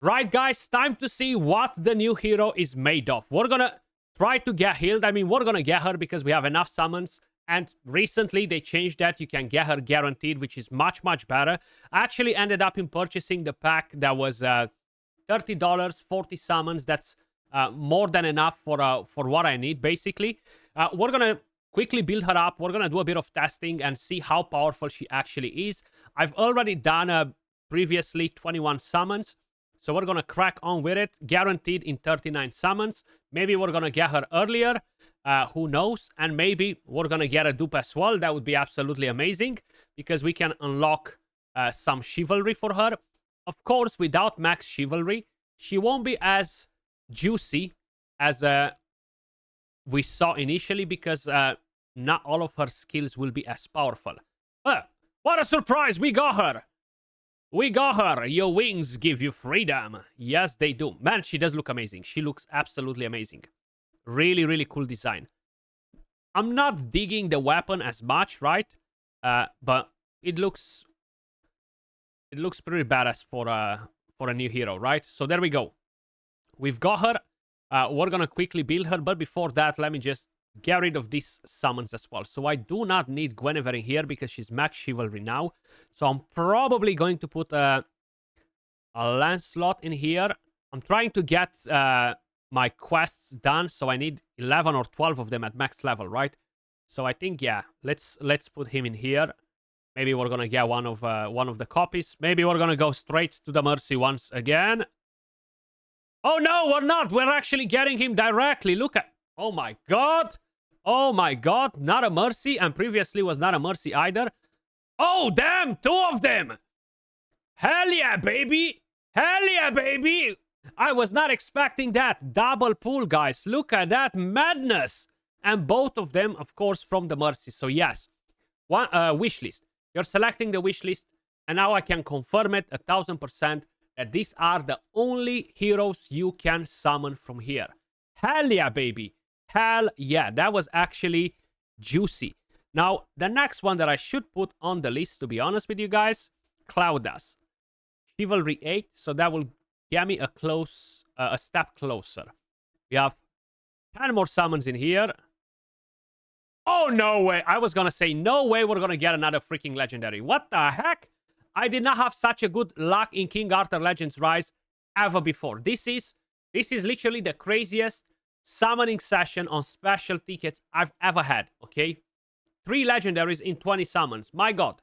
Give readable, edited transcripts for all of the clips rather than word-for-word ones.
Right, guys, time to see what the new hero is made of. We're gonna try to get Hild. I mean, we're gonna get her because we have enough summons. And recently they changed that. You can get her guaranteed, which is much, much better. I actually ended up in purchasing the pack that was $30, 40 summons. That's more than enough for what I need, basically. We're gonna quickly build her up. We're gonna do a bit of testing and see how powerful she actually is. I've already done previously 21 summons. So we're going to crack on with it. Guaranteed in 39 summons. Maybe we're going to get her earlier. Who knows? And maybe we're going to get a dupe as well. That would be absolutely amazing. Because we can unlock some chivalry for her. Of course, without max chivalry, she won't be as juicy as we saw initially. Because not all of her skills will be as powerful. What a surprise! We got her! We got her! Your wings give you freedom. Yes, they do. Man, she does look amazing. She looks absolutely amazing. Really, really cool design. I'm not digging the weapon as much, right? But it looks pretty badass for a new hero, right? So there we go. We've got her. We're gonna quickly build her, but before that, let me just get rid of these summons as well. So I do not need Guinevere in here because she's max chivalry now. So I'm probably going to put a Lancelot in here. I'm trying to get my quests done, so I need 11 or 12 of them at max level, right? So I think, yeah, let's put him in here. Maybe we're gonna get one of the copies. Maybe we're gonna go straight to the Mercy once again. Oh no, we're not. We're actually getting him directly. Look at. Oh my god. Oh my god. Not a Mercy. And previously was not a Mercy either. Oh, damn. 2 of them. Hell yeah, baby. Hell yeah, baby. I was not expecting that. Double pull, guys. Look at that madness. And both of them, of course, from the Mercy. So yes. One wishlist. You're selecting the wishlist. And now I can confirm it 1000% that these are the only heroes you can summon from here. Hell yeah, baby. Hell yeah, that was actually juicy. Now, the next one that I should put on the list, to be honest with you guys, Claudas. Chivalry 8, so that will get me a step closer. We have 10 more summons in here. Oh, no way. I was gonna say, no way we're gonna get another freaking legendary. What the heck? I did not have such a good luck in King Arthur Legends Rise ever before. This is literally the craziest summoning session on special tickets I've ever had, okay? 3 legendaries in 20 summons. My god.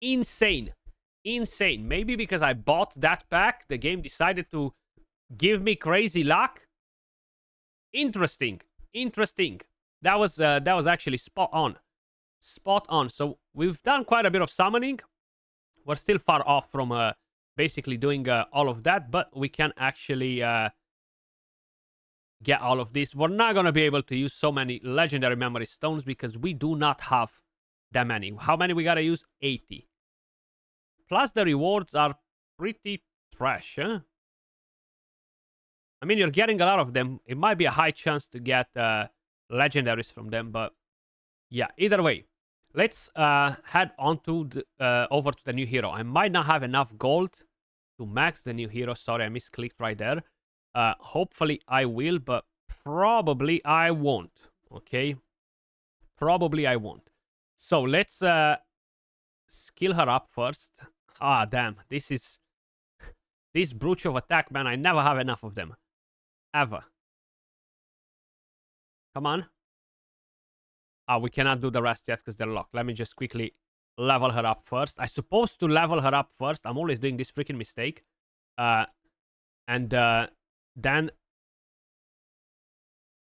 Insane. Insane. Maybe because I bought that pack, the game decided to give me crazy luck. Interesting. Interesting. That was actually spot on. Spot on. So we've done quite a bit of summoning. We're still far off from basically doing all of that, but we can actually get all of this. We're not going to be able to use so many legendary memory stones because we do not have that many. How many we got to use? 80. Plus the rewards are pretty trash, huh? I mean, you're getting a lot of them. It might be a high chance to get legendaries from them, but yeah, either way. Let's head on to over to the new hero. I might not have enough gold to max the new hero. Sorry, I misclicked right there. Hopefully I will, but probably I won't. Okay? Probably I won't. So let's skill her up first. Ah, damn. This brooch of attack, man. I never have enough of them. Ever. Come on. Ah, we cannot do the rest yet because they're locked. Let me just quickly level her up first. I'm supposed to level her up first. I'm always doing this freaking mistake. And then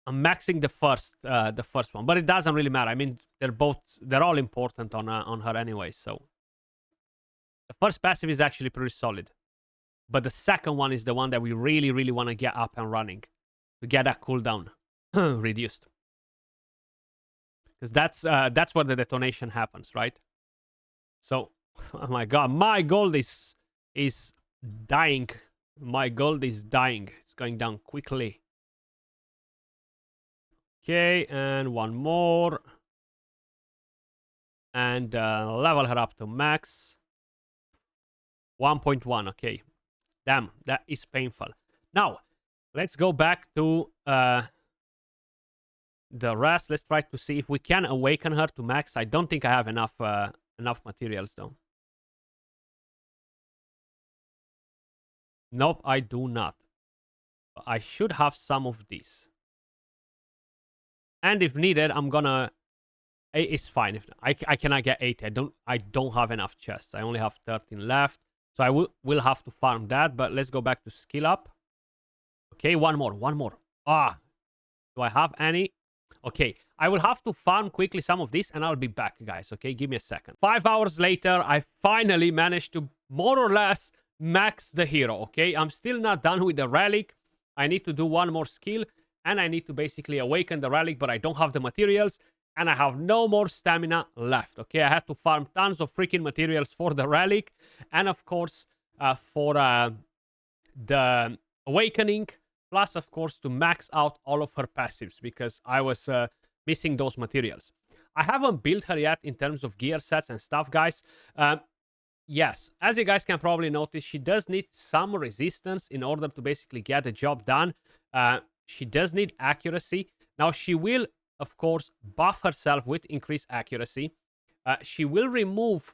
I'm maxing the first one. But it doesn't really matter. I mean, they're all important on her anyway. So the first passive is actually pretty solid. But the second one is the one that we really, really want to get up and running. To get that cooldown reduced. Because that's where the detonation happens, right? So, oh my god, my gold is dying. My gold is dying. It's going down quickly. Okay, and one more. And level her up to max. 1.1, okay. Damn, that is painful. Now, let's go back to the rest. Let's try to see if we can awaken her to max. I don't think I have enough materials, though. Nope, I do not. But I should have some of these. And if needed, I'm gonna... It's fine. If I cannot get 80. I don't have enough chests. I only have 13 left. So I will have to farm that. But let's go back to skill up. Okay, one more. Ah, do I have any? Okay, I will have to farm quickly some of this and I'll be back, guys. Okay, give me a second. 5 hours later, I finally managed to more or less max the hero. Okay, I'm still not done with the relic. I need to do one more skill and I need to basically awaken the relic, but I don't have the materials and I have no more stamina left. Okay, I had to farm tons of freaking materials for the relic and of course for the awakening, plus of course to max out all of her passives because I was missing those materials. I haven't built her yet in terms of gear sets and stuff, guys. Yes, as you guys can probably notice, she does need some resistance in order to basically get the job done. She does need accuracy. Now, she will, of course, buff herself with increased accuracy. She will remove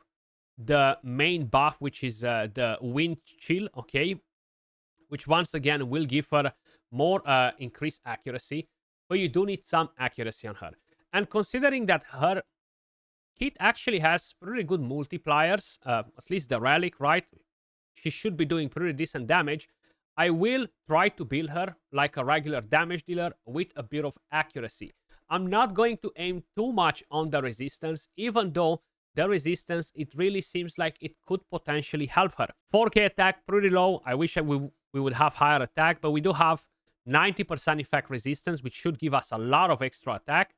the main buff, which is the wind chill, okay? Which once again will give her more increased accuracy. But you do need some accuracy on her. And considering that her kit actually has pretty good multipliers, at least the relic, right? She should be doing pretty decent damage. I will try to build her like a regular damage dealer with a bit of accuracy. I'm not going to aim too much on the resistance, even though the resistance, it really seems like it could potentially help her. 4k attack, pretty low. I wish we would have higher attack, but we do have 90% effect resistance, which should give us a lot of extra attack.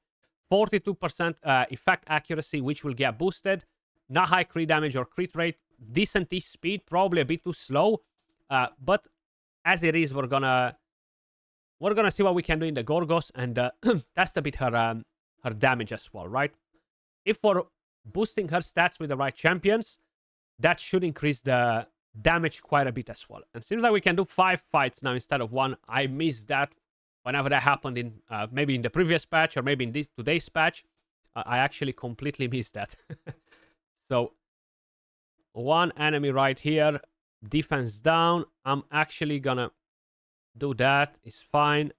42% effect accuracy, which will get boosted. Not high crit damage or crit rate. Decent-ish speed, probably a bit too slow. But as it is, we're gonna see what we can do in the Gorgos and test a bit her damage as well, right? If we're boosting her stats with the right champions, that should increase the damage quite a bit as well. And seems like we can do 5 fights now instead of 1. I missed that whenever that happened in maybe in the previous patch or maybe in today's patch. I actually completely missed that. So, one enemy right here. Defense down. I'm actually gonna do that. It's fine.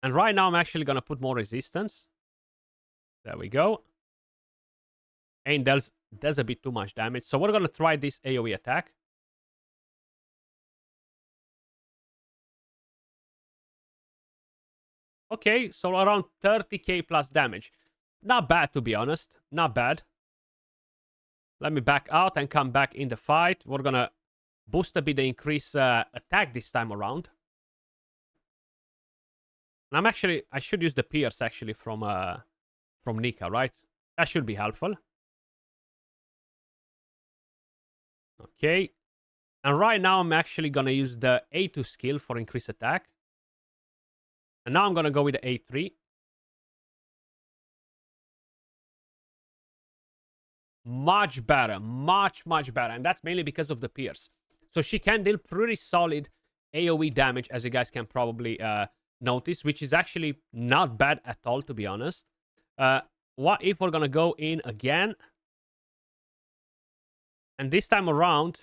And right now I'm actually gonna put more resistance. There we go. And does a bit too much damage. So we're gonna try this AoE attack. Okay, so around 30k plus damage. Not bad, to be honest. Not bad. Let me back out and come back in the fight. We're gonna boost a bit the increase attack this time around. And I should use the Pierce actually from Nika, right? That should be helpful. Okay. And right now I'm actually gonna use the A2 skill for increased attack. And now I'm gonna go with the A3. Much better. Much better. And that's mainly because of the Pierce. So she can deal pretty solid AoE damage, as you guys can probably notice, which is actually not bad at all, to be honest. What if we're gonna go in again? And this time around,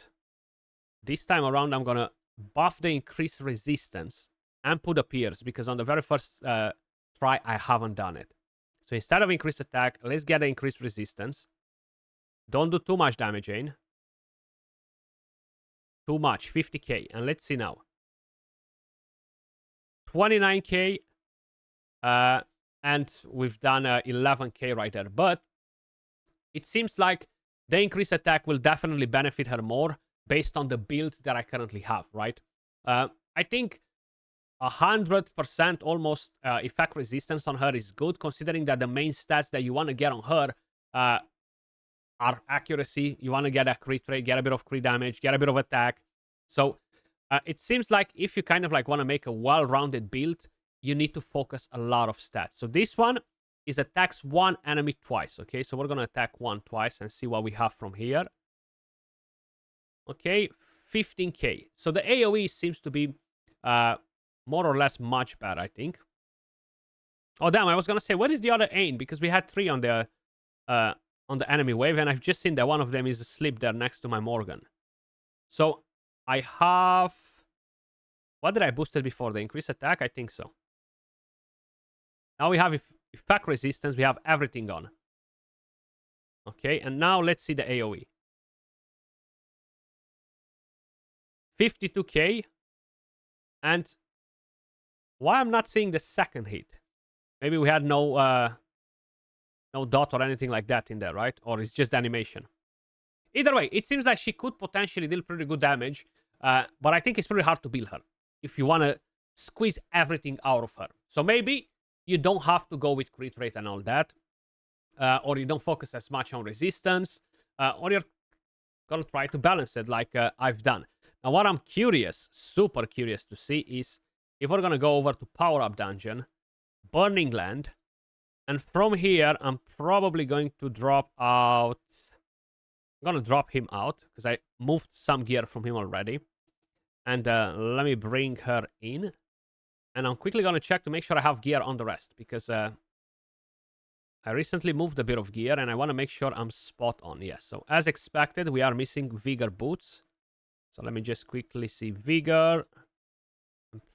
I'm gonna buff the increased resistance and put a Pierce, because on the very first try, I haven't done it. So instead of increased attack, let's get the increased resistance. Don't do too much damage, Jane. Too much, 50k. And let's see now. 29k. And we've done 11k right there. But it seems like the increased attack will definitely benefit her more based on the build that I currently have, right? I think 100% almost effect resistance on her is good, considering that the main stats that you want to get on her are accuracy. You want to get a crit rate, get a bit of crit damage, get a bit of attack. So it seems like if you kind of like want to make a well-rounded build, you need to focus a lot of stats. So this one is attacks one enemy twice. Okay, so we're going to attack one twice and see what we have from here. Okay, 15k. So the AoE seems to be more or less much better, I think. Oh, damn, I was going to say, what is the other aim? Because we had 3 on the enemy wave, and I've just seen that one of them is asleep there next to my Morgan. So I have... What did I boosted before? The increased attack? I think so. Now we have effect resistance. We have everything on. Okay, and now let's see the AoE. 52k. And why I'm not seeing the second hit? Maybe we had no dot or anything like that in there, right? Or it's just animation. Either way, it seems like she could potentially deal pretty good damage. But I think it's pretty hard to build her if you want to squeeze everything out of her. So maybe you don't have to go with crit rate and all that. Or you don't focus as much on resistance. Or you're going to try to balance it like I've done. Now, what I'm curious, super curious to see is if we're going to go over to Power Up Dungeon, Burning Land, and from here, I'm probably going to drop out... I'm going to drop him out because I moved some gear from him already. And let me bring her in. And I'm quickly going to check to make sure I have gear on the rest because I recently moved a bit of gear and I want to make sure I'm spot on. Yes, so as expected, we are missing Vigor boots. So let me just quickly see Vigor.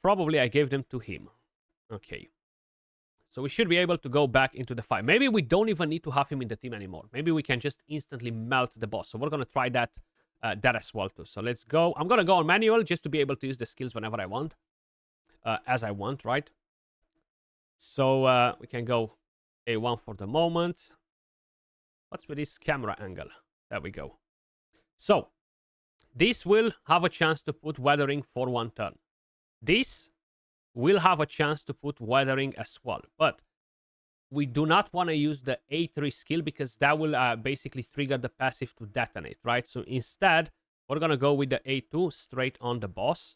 Probably I gave them to him. Okay. So we should be able to go back into the fight. Maybe we don't even need to have him in the team anymore. Maybe we can just instantly melt the boss. So we're going to try that as well too. So let's go. I'm going to go on manual just to be able to use the skills whenever I want. As I want, right? So we can go A1 for the moment. What's with this camera angle? There we go. So this will have a chance to put weathering for 1 turn. This will have a chance to put weathering as well. But we do not want to use the A3 skill because that will basically trigger the passive to detonate, right? So instead, we're going to go with the A2 straight on the boss.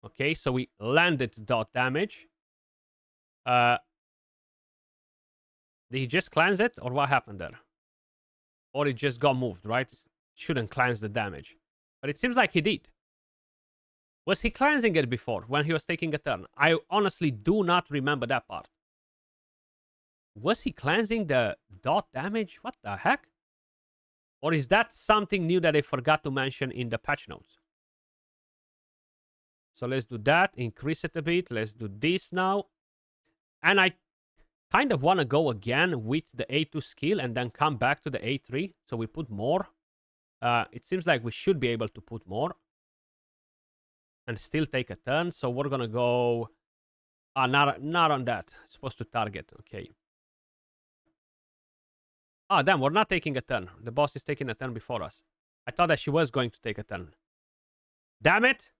Okay, so we landed dot damage. Did he just cleanse it? Or what happened there? Or it just got moved, right? Shouldn't cleanse the damage. But it seems like he did. Was he cleansing it before when he was taking a turn? I honestly do not remember that part. Was he cleansing the dot damage? What the heck? Or is that something new that I forgot to mention in the patch notes? So let's do that. Increase it a bit. Let's do this now. And I kind of want to go again with the A2 skill and then come back to the A3. So we put more. It seems like we should be able to put more. And still take a turn. So we're going to go... not on that. It's supposed to target. Okay. Ah, damn. We're not taking a turn. The boss is taking a turn before us. I thought that she was going to take a turn. Damn it.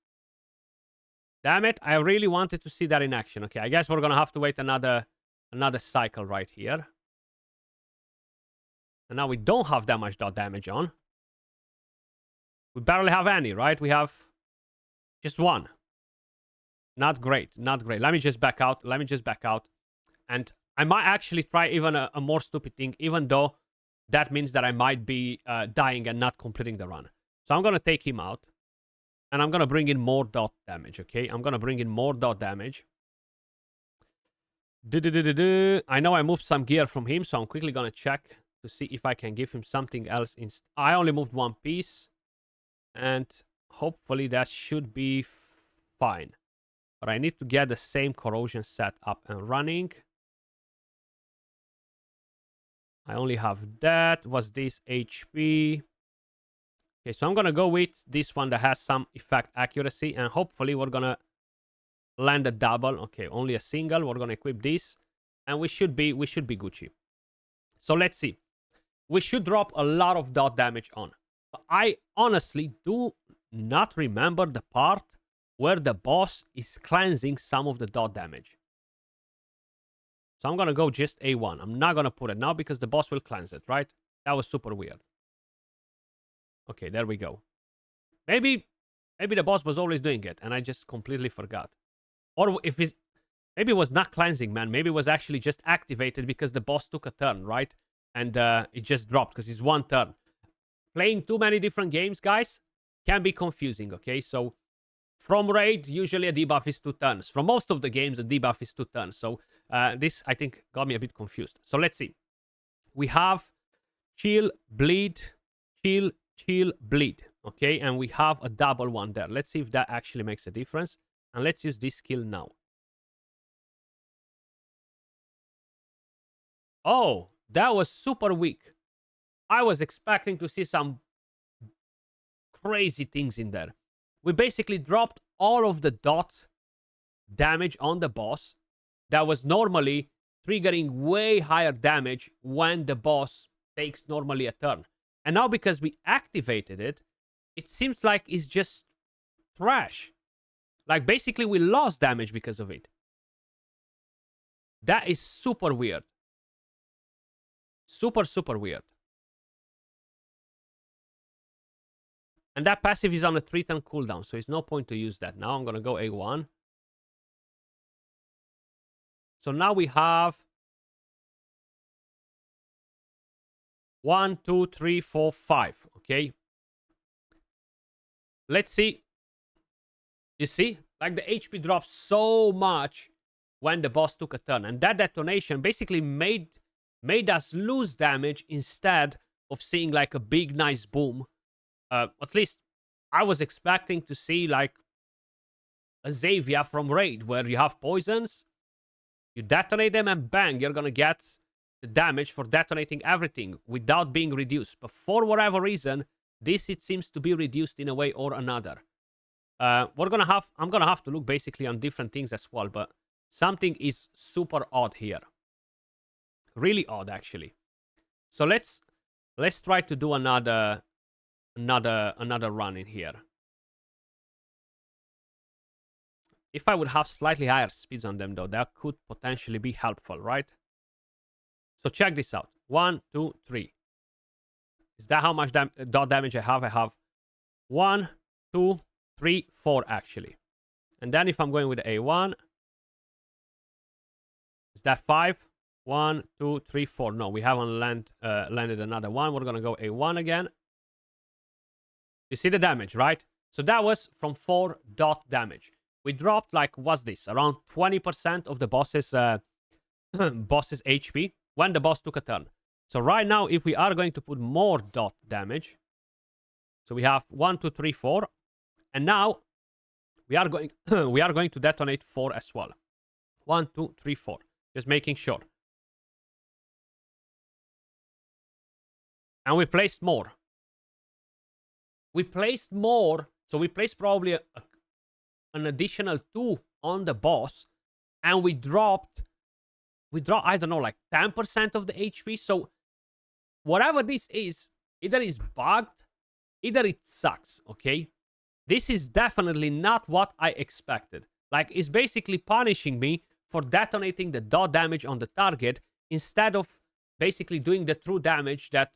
Damn it. I really wanted to see that in action. Okay, I guess we're going to have to wait another cycle right here. And now we don't have that much dot damage on. We barely have any, right? We have just 1. Not great. Not great. Let me just back out. And I might actually try even a more stupid thing, even though that means that I might be dying and not completing the run. So I'm going to take him out. And I'm going to bring in more dot damage, okay? I'm going to bring in more dot damage. I know I moved some gear from him, so I'm quickly going to check to see if I can give him something else. I only moved 1 piece. And hopefully that should be fine. But I need to get the same corrosion set up and running. I only have that. What's this? HP. Okay, so I'm going to go with this one that has some effect accuracy. And hopefully we're going to land a double. Okay, only a single. We're going to equip this. And we should be Gucci. So let's see. We should drop a lot of dot damage on. But I honestly do not remember the part where the boss is cleansing some of the dot damage. So I'm going to go just A1. I'm not going to put it now because the boss will cleanse it, right? That was super weird. Okay, there we go. Maybe the boss was always doing it and I just completely forgot. Or if it's... Maybe it was not cleansing, man. Maybe it was actually just activated because the boss took a turn, right? And it just dropped because it's 1 turn. Playing too many different games, guys, can be confusing, okay? So from raid, usually a debuff is 2 turns. From most of the games, a debuff is 2 turns. So this, I think, got me a bit confused. So let's see. We have chill, bleed, chill, chill, bleed. Okay, and we have a double one there. Let's see if that actually makes a difference. And let's use this skill now. Oh, that was super weak. I was expecting to see some crazy things in there. We basically dropped all of the dot damage on the boss that was normally triggering way higher damage when the boss takes normally a turn. And now because we activated it, it seems like it's just trash. Like basically we lost damage because of it. That is super weird. Super, super weird. And that passive is on a 3-turn cooldown, so it's no point to use that. Now I'm going to go A1. So now we have 1, 2, 3, 4, 5. Okay. Let's see. You see? Like the HP dropped so much when the boss took a turn. And that detonation basically made us lose damage instead of seeing like a big nice boom. At least I was expecting to see like a Xavier from Raid where you have poisons, you detonate them and bang, you're gonna get the damage for detonating everything without being reduced. But for whatever reason, this it seems to be reduced in a way or another. I'm gonna have to look basically on different things as well, but something is super odd here. Really odd actually. So let's try to do another run in here. If I would have slightly higher speeds on them though, that could potentially be helpful, right? So check this out. 1, 2, 3. Is that how much dot damage I have? I have 1, 2, 3, 4 actually. And then if I'm going with A1, is that 5? 1, 2, 3, 4. No, we haven't landed another one. We're gonna go A1 again. You see the damage, right? So that was from 4 dot damage. We dropped like, what's this? Around 20% of the boss's boss's HP when the boss took a turn. So right now, if we are going to put more dot damage, so we have 1, 2, 3, 4, and now we are going we are going to detonate 4 as well. 1, 2, 3, 4. Just making sure. And we placed more. We placed more, so we placed probably an additional 2 on the boss, and we dropped, I don't know, like 10% of the HP. So whatever this is, either is bugged, either it sucks, okay? This is definitely not what I expected. Like, it's basically punishing me for detonating the dot damage on the target instead of basically doing the true damage that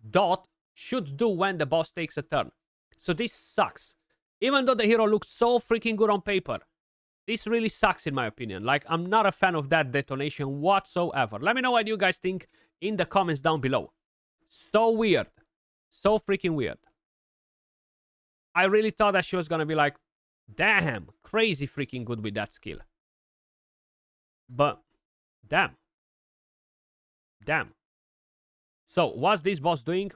dot should do when the boss takes a turn. So this sucks. Even though the hero looks so freaking good on paper, this really sucks in my opinion. Like, I'm not a fan of that detonation whatsoever. Let me know what you guys think in the comments down below. So weird. So freaking weird. I really thought that she was gonna be like, damn, crazy freaking good with that skill. But, damn. Damn. So, what's this boss doing?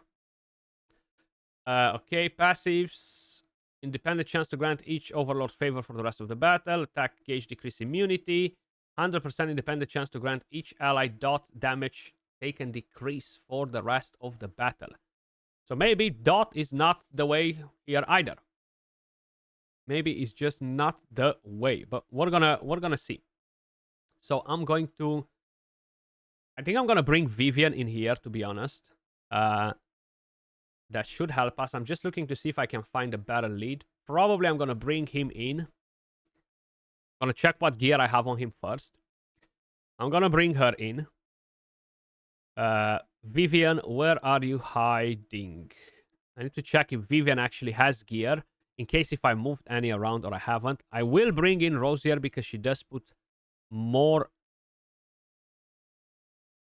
Okay, passives. Independent chance to grant each overlord favor for the rest of the battle. Attack gauge decrease immunity. 100% independent chance to grant each ally dot damage taken decrease for the rest of the battle. So maybe dot is not the way here either. Maybe it's just not the way. But we're gonna see. So I'm going to, I think I'm gonna bring Vivian in here, to be honest. That should help us. I'm just looking to see if I can find a better lead. Probably I'm gonna bring him in. I'm gonna check what gear I have on him first. I'm gonna bring her in. Vivian, where are you hiding? I need to check if Vivian actually has gear, in case if I moved any around or I haven't. I will bring in Rosier because she does put more.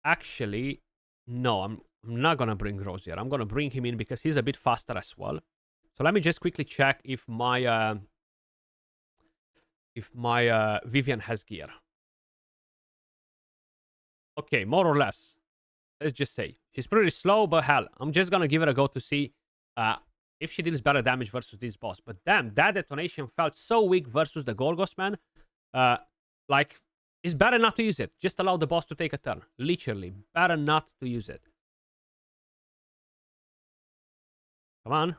Actually, no, I'm not gonna bring Rosier. I'm gonna bring him in because he's a bit faster as well. So let me just quickly check if my Vivian has gear. Okay, more or less. Let's just say she's pretty slow, but hell, I'm just gonna give it a go to see if she deals better damage versus this boss. But damn, that detonation felt so weak versus the Gorgos, man. Like, it's better not to use it. Just allow the boss to take a turn. Literally, better not to use it. Come on.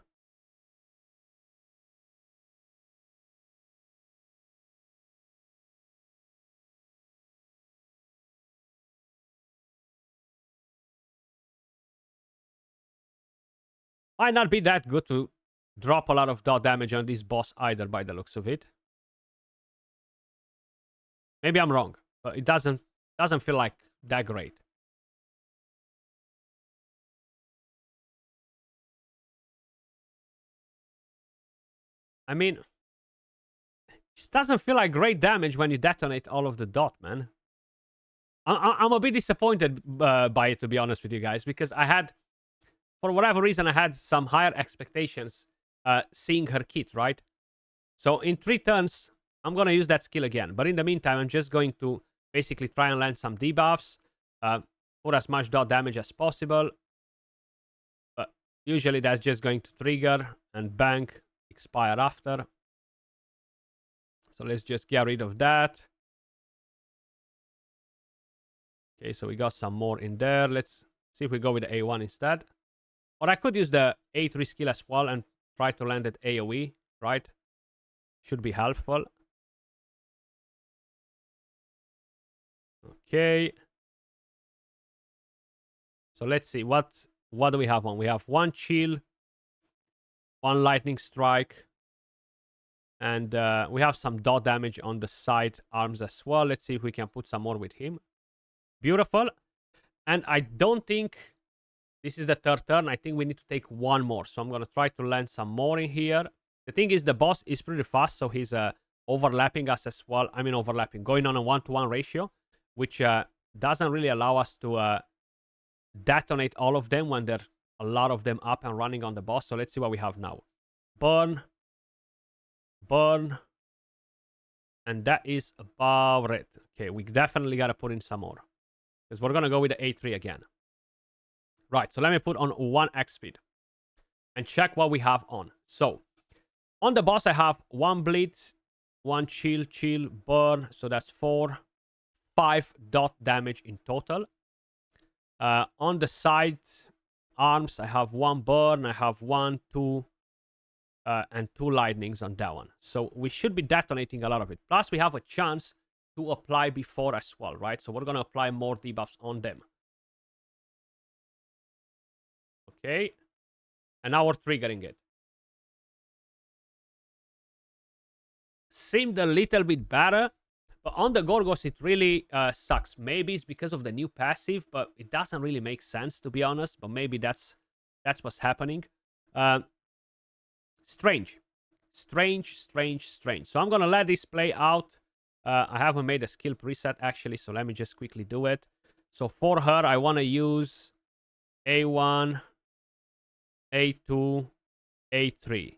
Might not be that good to drop a lot of dot damage on this boss either, by the looks of it. Maybe I'm wrong, but it doesn't feel like that great. I mean, it doesn't feel like great damage when you detonate all of the dot, man. I'm a bit disappointed by it, to be honest with you guys, because I had, for whatever reason, I had some higher expectations seeing her kit, right? So in 3 turns, I'm going to use that skill again. But in the meantime, I'm just going to basically try and land some debuffs, put as much dot damage as possible. But usually that's just going to trigger and bank, expire after. So let's just get rid of that. Okay, so we got some more in there. Let's see if we go with the A1 instead. Or I could use the A3 skill as well and try to land it AoE, right? Should be helpful. Okay. So let's see. What do we have on? We have 1 chill, 1 lightning strike, and we have some dot damage on the side arms as well. Let's see if we can put some more with him. Beautiful. And I don't think this is the 3rd turn. I think we need to take 1 more. So I'm going to try to land some more in here. The thing is, the boss is pretty fast, so he's overlapping us as well. I mean, overlapping, going on a 1-to-1 ratio, which doesn't really allow us to detonate all of them when there are a lot of them up and running on the boss. So let's see what we have now. Burn. Burn. And that is about it. Okay, we definitely got to put in some more, because we're going to go with the A3 again. Right, so let me put on 1x speed and check what we have on. So, on the boss, I have 1 bleed, 1 chill, burn. So that's 4, 5 dot damage in total. On the side arms, I have 1 burn, I have 1, 2, and 2 lightnings on that one. So we should be detonating a lot of it. Plus, we have a chance to apply before as well, right? So we're going to apply more debuffs on them. Okay. And now we're triggering it. Seemed a little bit better, but on the Gorgos, it really sucks. Maybe it's because of the new passive, but it doesn't really make sense, to be honest. But maybe that's what's happening. Strange. So I'm going to let this play out. I haven't made a skill preset, actually, so let me just quickly do it. So for her, I want to use A1, A2, A3.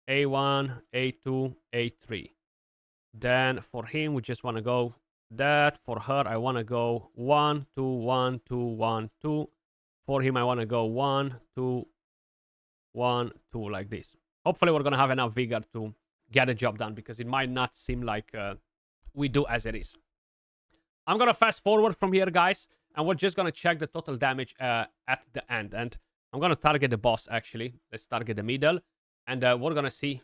A1, A2, A3. Then for him, we just want to go that. For her, I want to go 1, 2, 1, 2, 1, 2. For him, I want to go 1, 2, 1, 2, like this. Hopefully, we're going to have enough vigor to get the job done, because it might not seem like we do as it is. I'm going to fast forward from here, guys, and we're just going to check the total damage at the end. And I'm going to target the boss, actually. Let's target the middle. And we're going to see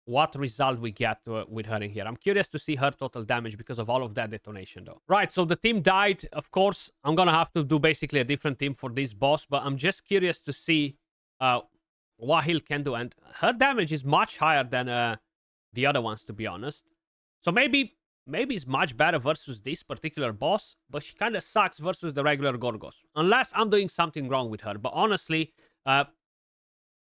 what result we get with her in here. I'm curious to see her total damage because of all of that detonation, though. Right, so the team died. Of course, I'm going to have to do basically a different team for this boss. But I'm just curious to see what Hild can do. And her damage is much higher than the other ones, to be honest. So maybe it's much better versus this particular boss, but she kind of sucks versus the regular Gorgos. Unless I'm doing something wrong with her. But honestly,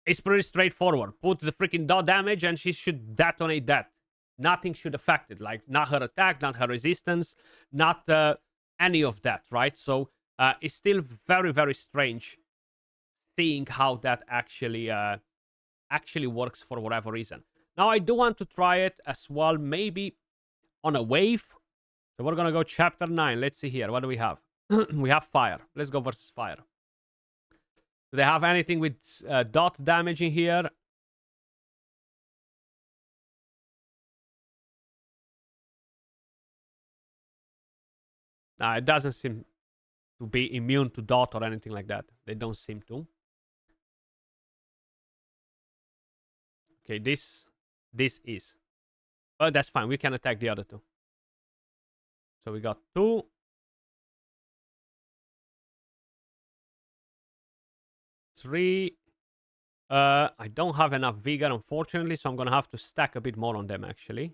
it's pretty straightforward. Put the freaking dot damage and she should detonate that. Nothing should affect it. Like, not her attack, not her resistance, not any of that, right? So it's still very, very strange seeing how that actually actually works for whatever reason. Now, I do want to try it as well, maybe on a wave. So we're going to go chapter 9. Let's see here. What do we have? We have fire. Let's go versus fire. Do they have anything with dot damage in here? It doesn't seem to be immune to dot or anything like that. They don't seem to. Okay, this is. But that's fine. We can attack the other two. So we got 2. 3. I don't have enough vigor, unfortunately, so I'm going to have to stack a bit more on them, actually.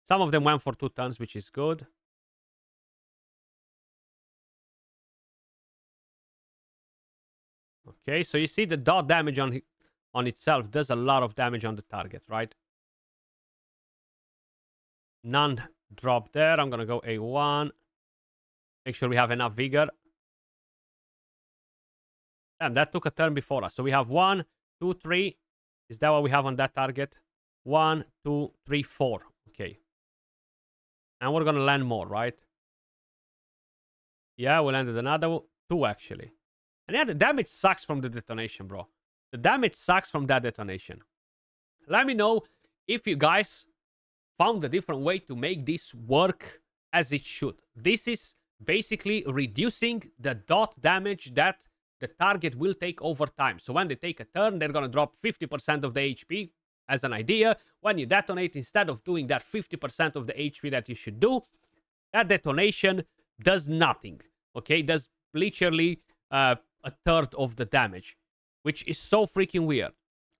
Some of them went for 2 turns, which is good. Okay, so you see the dot damage on itself does a lot of damage on the target, right? None drop there. I'm going to go A1. Make sure we have enough vigor. Damn, that took a turn before us. So we have 1, 2, 3. Is that what we have on that target? 1, 2, 3, 4. Okay. And we're going to land more, right? Yeah, we landed another 2, actually. And yeah, the damage sucks from the detonation, bro. The damage sucks from that detonation. Let me know if you guys found a different way to make this work as it should. This is basically reducing the dot damage that the target will take over time. So when they take a turn, they're going to drop 50% of the HP. As an idea, when you detonate, instead of doing that 50% of the HP that you should do, that detonation does nothing. Okay, does literally a third of the damage, which is so freaking weird.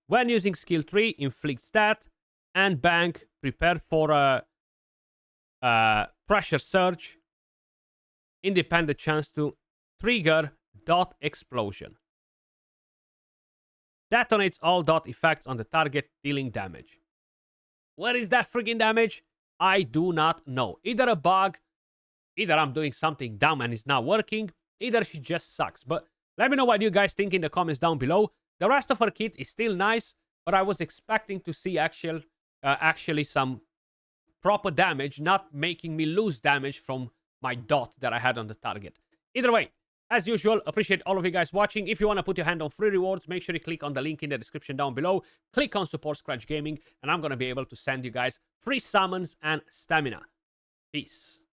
When using skill 3, inflict stat, and bank, prepare for a pressure surge, independent chance to trigger dot explosion. Detonates all dot effects on the target, dealing damage. Where is that freaking damage? I do not know. Either a bug, either I'm doing something dumb and it's not working, either she just sucks. But let me know what you guys think in the comments down below. The rest of her kit is still nice, but I was expecting to see actually some proper damage, not making me lose damage from my dot that I had on the target. Either way, as usual, appreciate all of you guys watching. If you want to put your hand on free rewards, make sure you click on the link in the description down below. Click on support Skratch Gaming, and I'm going to be able to send you guys free summons and stamina. Peace.